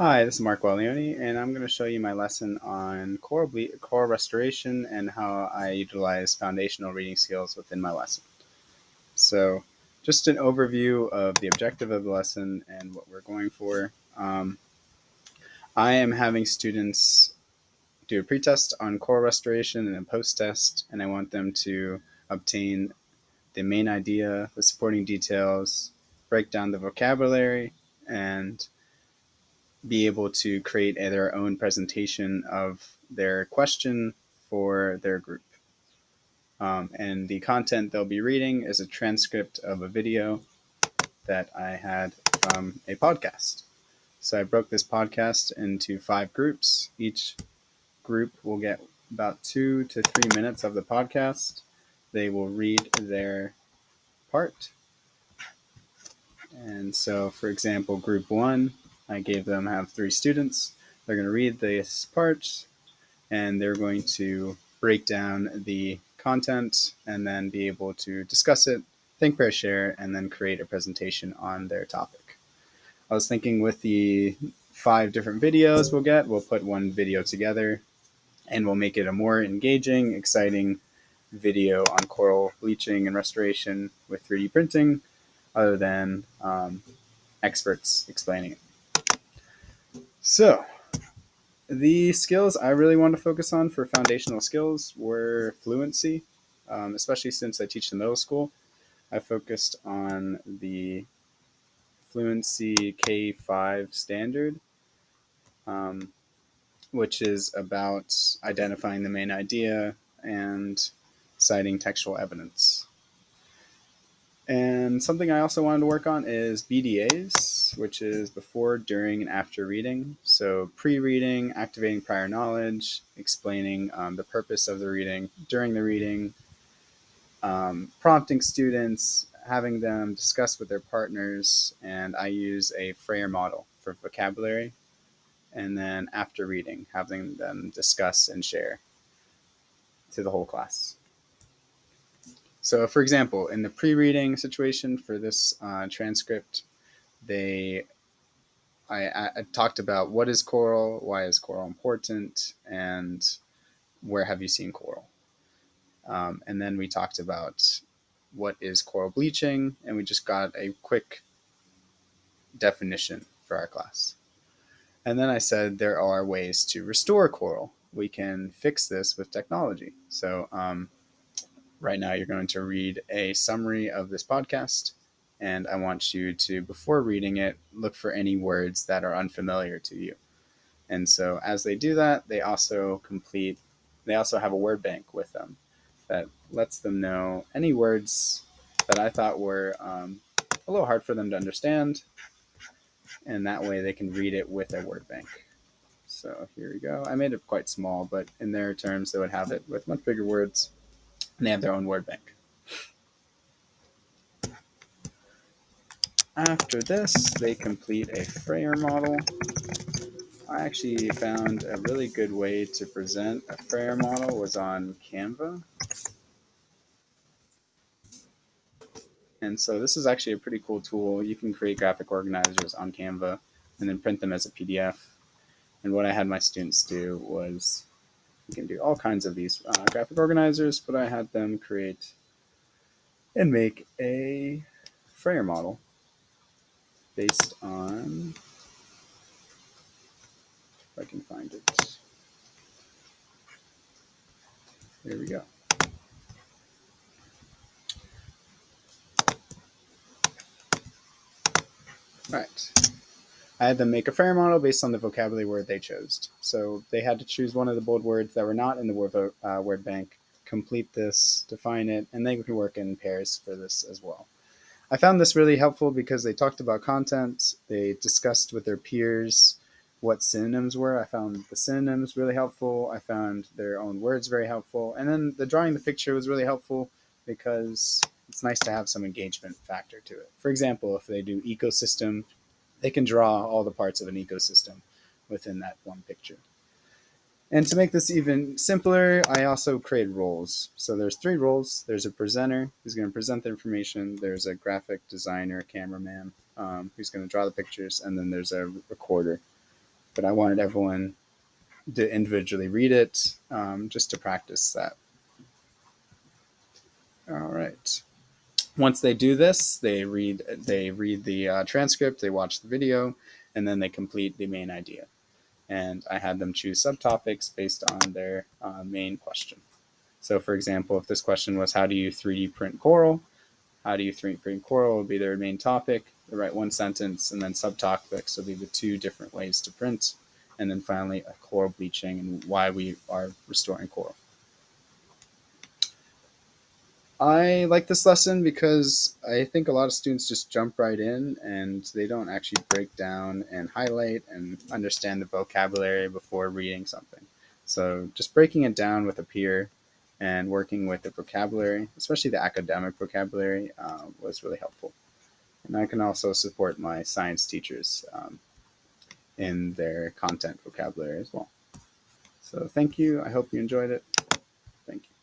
Hi, this is Mark Gualioni, and I'm going to show you my lesson on coral restoration and how I utilize foundational reading skills within my lesson. So, just an overview of the objective of the lesson and what we're going for. I am having students do a pretest on coral restoration and a post-test, and I want them to obtain the main idea, the supporting details, break down the vocabulary, and be able to create their own presentation of their question for their group. And the content they'll be reading is a transcript of a video that I had from a podcast. So I broke this podcast into 5 groups. Each group will get about 2 to 3 minutes of the podcast. They will read their part. And so, for example, group one, I gave them have 3 students. They're going to read this part, and they're going to break down the content and then be able to discuss it, think, pair, share, and then create a presentation on their topic. I was thinking with the 5 different videos we'll put one video together and we'll make it a more engaging, exciting video on coral bleaching and restoration with 3D printing other than experts explaining it. So, the skills I really want to focus on for foundational skills were fluency, especially since I teach the middle school. I focused on the fluency K5 standard, um, which is about identifying the main idea and citing textual evidence. And something I also wanted to work on is BDAs, which is before, during, and after reading. So pre-reading, activating prior knowledge, explaining the purpose of the reading during the reading, prompting students, having them discuss with their partners, and I use a Freyer model for vocabulary. And then after reading, having them discuss and share to the whole class. So, for example, in the pre-reading situation for this transcript, they I talked about what is coral, why is coral important, and where have you seen coral. And then we talked about what is coral bleaching, and we just got a quick definition for our class. And then I said there are ways to restore coral. We can fix this with technology. So right now you're going to read a summary of this podcast, and I want you to, before reading it, look for any words that are unfamiliar to you. And so as they do that, they also have a word bank with them that lets them know any words that I thought were a little hard for them to understand, and that way they can read it with their word bank. So here we go. I made it quite small, but in their terms, they would have it with much bigger words, and they have their own word bank. After this, they complete a Freyer model. I actually found a really good way to present a Freyer model was on Canva. And so this is actually a pretty cool tool. You can create graphic organizers on Canva and then print them as a PDF. And what I had my students do was, you can do all kinds of these graphic organizers, but I had them create and make a Freyer model based on, if I can find it, here we go. All right. I had them make a Freyer model based on the vocabulary word they chose. So they had to choose one of the bold words that were not in the word bank, complete this, define it, and they can work in pairs for this as well. I found this really helpful because they talked about content, they discussed with their peers what synonyms were. I found the synonyms really helpful. I found their own words very helpful. And then the drawing the picture was really helpful because it's nice to have some engagement factor to it. For example, if they do ecosystem, they can draw all the parts of an ecosystem within that one picture. And to make this even simpler, I also created roles. So there's 3 roles. There's a presenter who's going to present the information. There's a graphic designer, cameraman, who's going to draw the pictures, and then there's a recorder but I wanted everyone to individually read it, just to practice that. All right. Once they do this, they read the transcript, they watch the video, and then they complete the main idea. And I had them choose subtopics based on their main question. So, for example, if this question was how do you 3D print coral, how do you 3D print coral would be their main topic. They write one sentence, and then subtopics will be the two different ways to print, and then finally a coral bleaching and why we are restoring coral. I like this lesson because I think a lot of students just jump right in and they don't actually break down and highlight and understand the vocabulary before reading something. So just breaking it down with a peer and working with the vocabulary, especially the academic vocabulary, was really helpful. And I can also support my science teachers in their content vocabulary as well. So thank you. I hope you enjoyed it. Thank you.